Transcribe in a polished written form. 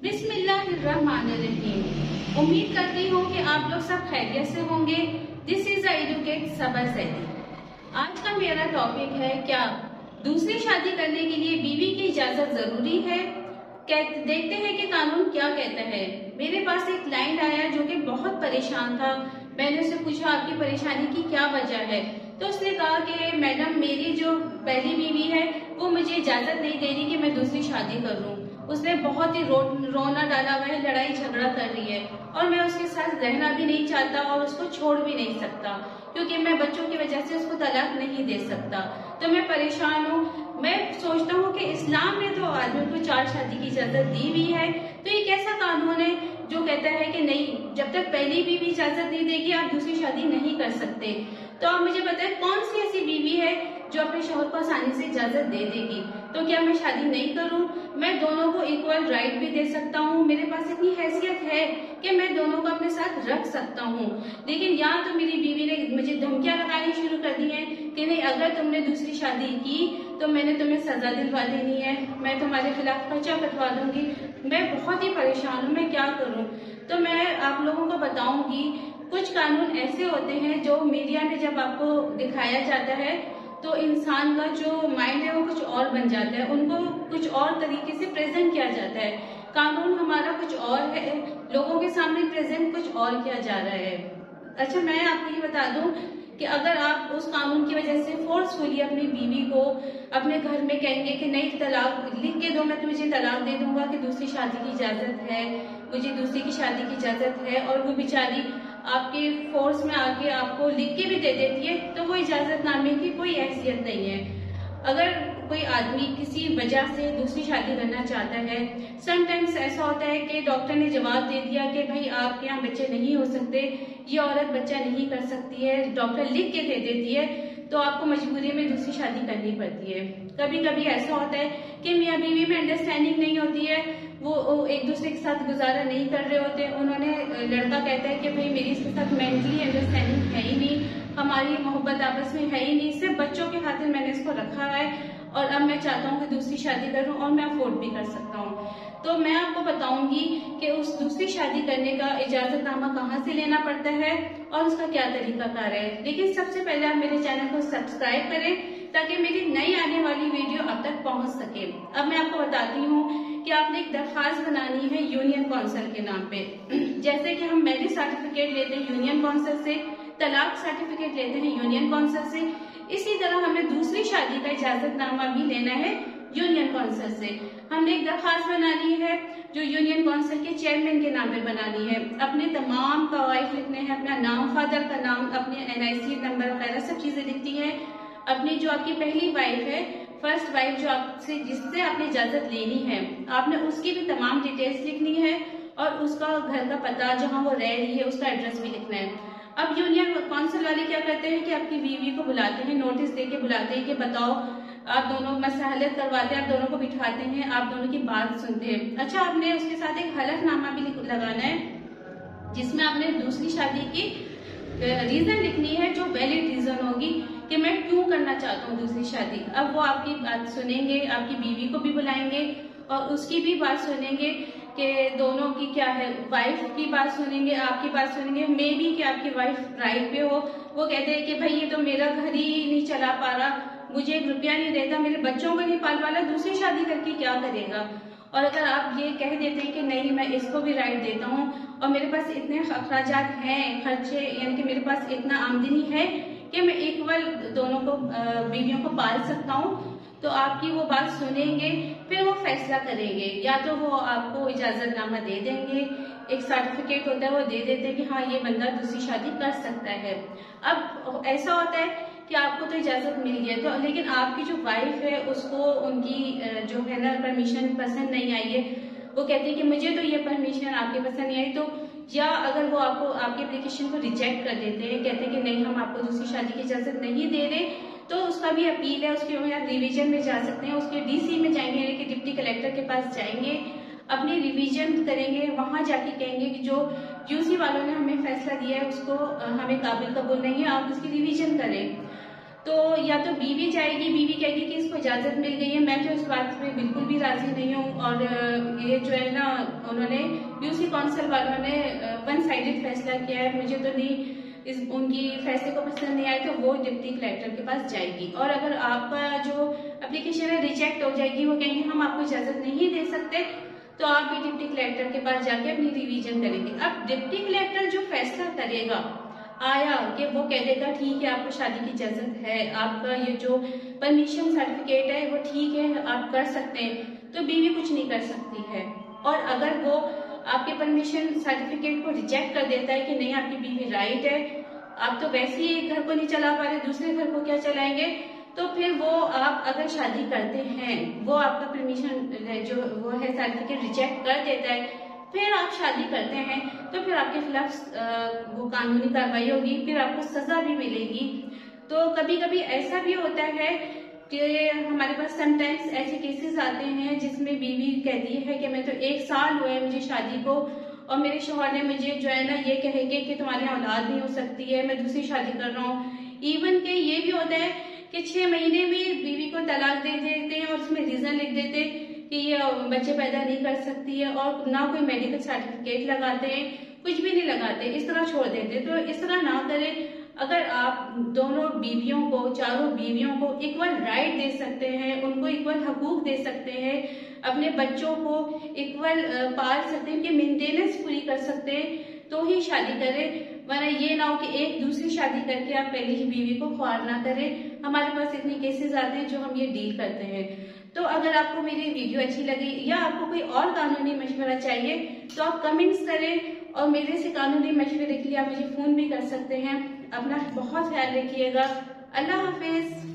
बिस्मिल्लाहिर्रहमानिर्रहीम। उम्मीद करती हूँ कि आप लोग सब खैरियत से होंगे। दिस इज एजुकेट सबर सैदी। आज का मेरा टॉपिक है, क्या दूसरी शादी करने के लिए बीवी की इजाजत जरूरी है। देखते हैं कि कानून क्या कहता है। मेरे पास एक क्लाइंट आया जो कि बहुत परेशान था। मैंने उससे पूछा आपकी परेशानी की क्या वजह है, तो उसने कहा कि मैडम मेरी जो पहली बीवी है वो मुझे इजाजत नहीं दे रही कि मैं दूसरी शादी करूं। उसने बहुत ही रोना डाला हुआ है, लड़ाई झगड़ा कर रही है और मैं उसके साथ रहना भी नहीं चाहता और उसको छोड़ भी नहीं सकता, क्योंकि मैं बच्चों की वजह से उसको तलाक नहीं दे सकता। तो मैं परेशान हूँ। मैं सोचता हूँ कि इस्लाम ने तो आदमी को 4 शादी की इजाजत दी हुई है, तो ये कैसा कानून है जो कहता है कि नहीं, जब तक पहली बीवी इजाजत नहीं देगी आप दूसरी शादी नहीं कर सकते। तो आप मुझे बताएं कौन सी ऐसी बीवी है जो अपने शौहर को आसानी से इजाजत दे देगी। तो क्या मैं शादी नहीं करूं? मैं दोनों को इक्वल राइट भी दे सकता हूं। मेरे पास इतनी हैसियत है कि मैं दोनों को अपने साथ रख सकता हूं। लेकिन यहाँ तो मेरी बीवी ने मुझे धमकियां लगानी शुरू कर दी हैं कि नहीं, अगर तुमने दूसरी शादी की तो मैंने तुम्हें सजा दिलवा देनी है, मैं तुम्हारे खिलाफ पर्चा कटवा दूंगी। मैं बहुत ही परेशान हूँ, मैं क्या करूँ। तो मैं आप लोगों को बताऊंगी कुछ कानून ऐसे होते हैं जो मीडिया में जब आपको दिखाया जाता है तो इंसान का जो माइंड है वो कुछ और बन जाता है, उनको कुछ और तरीके से प्रेजेंट किया जाता है। कानून हमारा कुछ और है, लोगों के सामने प्रेजेंट कुछ और किया जा रहा है। अच्छा, मैं आपको ये बता दूं कि अगर आप उस कानून की वजह से फोर्सफुली अपनी बीवी को अपने घर में कहेंगे कि नहीं, तलाक लिख के दो, मैं तुझे तलाक दे दूंगा कि दूसरी शादी की इजाजत है, मुझे दूसरी की शादी की इजाजत है, और वो बेचारी आपके फोर्स में आके आपको लिख के भी दे देती है, तो वो इजाजतनामे की कोई हैसियत नहीं है। अगर कोई आदमी किसी वजह से दूसरी शादी करना चाहता है, समटाइम्स ऐसा होता है कि डॉक्टर ने जवाब दे दिया कि भाई आपके यहाँ बच्चे नहीं हो सकते, ये औरत बच्चा नहीं कर सकती है, डॉक्टर लिख के दे देती है, तो आपको मजबूरी में दूसरी शादी करनी पड़ती है। कभी कभी ऐसा होता है कि मियाँ बीवी में अंडरस्टैंडिंग नहीं होती है, वो एक दूसरे के साथ गुजारा नहीं कर रहे होते। उन्होंने लड़का कहता है कि भाई मेरी इसके साथ मेंटली अंडरस्टैंडिंग है ही नहीं, हमारी मोहब्बत आपस में है ही नहीं, सिर्फ बच्चों के खातिर मैंने इसको रखा है और अब मैं चाहता हूँ कि दूसरी शादी करूँ और मैं अफोर्ड भी कर सकता हूँ। तो मैं आपको बताऊंगी कि उस दूसरी शादी करने का इजाजतनामा कहाँ से लेना पड़ता है और उसका क्या तरीकाकार है। लेकिन सबसे पहले आप मेरे चैनल को सब्सक्राइब करें ताकि मेरी नई आने वाली वीडियो अब तक पहुंच सके। अब मैं आपको बताती हूँ कि आपने एक दरखास्त बनानी है यूनियन काउंसिल के नाम पे। जैसे कि हम मैरिज सर्टिफिकेट लेते हैं यूनियन काउंसिल से, तलाक सर्टिफिकेट लेते हैं यूनियन काउंसिल से, इसी तरह हमें दूसरी शादी का इजाजतनामा भी लेना है यूनियन काउंसिल से। हमने एक दरखास्त बनानी है जो यूनियन काउंसिल के चेयरमैन के नाम पे बनानी है। अपने तमाम कवायद लिखने हैं, अपना नाम, फादर का नाम, अपने NIC नंबर वगैरह सब चीजें लिखती हैं। अपनी जो आपकी पहली वाइफ है, फर्स्ट वाइफ जो आपसे जिससे आपने इजाजत लेनी है, आपने उसकी भी तमाम डिटेल्स लिखनी है और उसका घर का पता, जहाँ वो रह रही है, उसका एड्रेस भी लिखना है। अब यूनियन काउंसिल वाले क्या करते हैं कि आपकी बीवी को बुलाते हैं, नोटिस देके बुलाते हैं कि बताओ, आप दोनों मसलहत करवाते हैं, आप दोनों को बिठाते हैं, आप दोनों की बात सुनते हैं। अच्छा, आपने उसके साथ एक हलफनामा भी लगाना है जिसमें आपने दूसरी शादी की रीजन लिखनी है, जो वैलिड रीजन होगी कि मैं क्यों करना चाहता हूँ दूसरी शादी। अब वो आपकी बात सुनेंगे, आपकी बीवी को भी बुलाएंगे और उसकी भी बात सुनेंगे कि दोनों की क्या है, वाइफ की बात सुनेंगे, आपकी बात सुनेंगे। मे बी कि आपकी वाइफ राइट पे हो, वो कहते हैं कि भाई ये तो मेरा घर ही नहीं चला पा रहा, मुझे 1 रुपया नहीं देता, मेरे बच्चों को नहीं पाल पा रहा, दूसरी शादी करके क्या करेगा। और अगर आप ये कह देते हैं कि नहीं, मैं इसको भी राइट देता हूँ और मेरे पास इतने अखराजात हैं, खर्चे, यानी कि मेरे पास इतना आमदनी है कि मैं इक्वल दोनों को बीवियों को पाल सकता हूँ, तो आपकी वो बात सुनेंगे, फिर वो फैसला करेंगे। या तो वो आपको इजाजतनामा दे देंगे, एक सर्टिफिकेट होता है वो दे देते हैं कि हाँ ये बंदा दूसरी शादी कर सकता है। अब ऐसा होता है कि आपको तो इजाजत मिल गई है, तो लेकिन आपकी जो वाइफ है उसको उनकी जो है ना परमिशन पसंद नहीं आई है, वो कहती है कि मुझे तो ये परमिशन आपकी पसंद नहीं आई, तो या अगर वो आपको आपकी एप्लीकेशन को रिजेक्ट कर देते हैं, कहते हैं कि नहीं हम आपको दूसरी शादी की इजाजत नहीं दे रहे, तो उसका भी अपील है, उसके आप रिवीजन में जा सकते हैं, उसके DC में जाएंगे, यानी कि डिप्टी कलेक्टर के पास जाएंगे, अपनी रिवीजन करेंगे, वहां जाके कहेंगे कि जो QC वालों ने हमें फैसला दिया है उसको हमें काबिल कबूल नहीं है, आप उसकी रिवीजन करें। तो या तो बीवी जाएगी, बीवी कहेगी कि इसको इजाजत मिल गई है। मैं तो इस बात में बिल्कुल भी राजी नहीं हूँ। और ये जो है ना, उन्होंने यूसी काउंसिल वालों ने वन साइडेड फैसला किया है। मुझे तो नहीं उनकी फैसले को पसंद नहीं आए तो वो डिप्टी कलेक्टर के पास जाएगी। और अगर आपका जो एप्लीकेशन है रिजेक्ट हो जाएगी, वो कहेंगे हम आपको इजाजत नहीं दे सकते, तो आप भी डिप्टी कलेक्टर के पास जाके अपनी रिवीजन करेंगे। अब डिप्टी कलेक्टर जो फैसला करेगा आया कि वो कह देगा ठीक है आपको शादी की इजाजत है, आपका ये जो परमिशन सर्टिफिकेट है वो ठीक है, आप कर सकते हैं, तो बीवी कुछ नहीं कर सकती है। और अगर वो आपके परमिशन सर्टिफिकेट को रिजेक्ट कर देता है कि नहीं आपकी बीवी राइट है, आप तो वैसे ही एक घर को नहीं चला पा रहे, दूसरे घर को क्या चलाएंगे, तो फिर वो आप अगर शादी करते हैं, वो आपका परमिशन जो वो है सर्टिफिकेट रिजेक्ट कर देता है, फिर आप शादी करते हैं, तो फिर आपके खिलाफ वो कानूनी कार्रवाई होगी, फिर आपको सजा भी मिलेगी। तो कभी कभी ऐसा भी होता है कि हमारे पास समटाइम्स ऐसे केसेस आते हैं जिसमें बीवी कहती है कि मैं तो 1 साल हुए मुझे शादी को, और मेरे शौहर ने मुझे जो है ना ये कहेंगे कि तुम्हारी औलाद नहीं हो सकती है, मैं दूसरी शादी कर रहा हूँ। इवन के ये भी होता है कि 6 महीने में बीवी को तलाक दे देते हैं और उसमें रीजन लिख देते कि ये बच्चे पैदा नहीं कर सकती है, और ना कोई मेडिकल सर्टिफिकेट लगाते हैं, कुछ भी नहीं लगाते, इस तरह छोड़ देते। तो इस तरह ना करें। अगर आप दोनों बीवियों को, चारों बीवियों को इक्वल राइट दे सकते हैं, उनको इक्वल हकूक दे सकते हैं, अपने बच्चों को इक्वल पाल सकते हैं, उनकी मेंटेनेंस पूरी कर सकते हैं, तो ही शादी करें। वरना ये ना हो कि एक दूसरी शादी करके आप पहली ही बीवी को ख्वार ना करें। हमारे पास इतने केसेस आते हैं जो हम ये डील करते हैं। तो अगर आपको मेरी वीडियो अच्छी लगी या आपको कोई और कानूनी मशवरा चाहिए तो आप कमेंट्स करें, और मेरे से कानूनी मशवरे के लिए आप मुझे फोन भी कर सकते हैं। अपना बहुत ख्याल रखिएगा। अल्लाह हाफिज।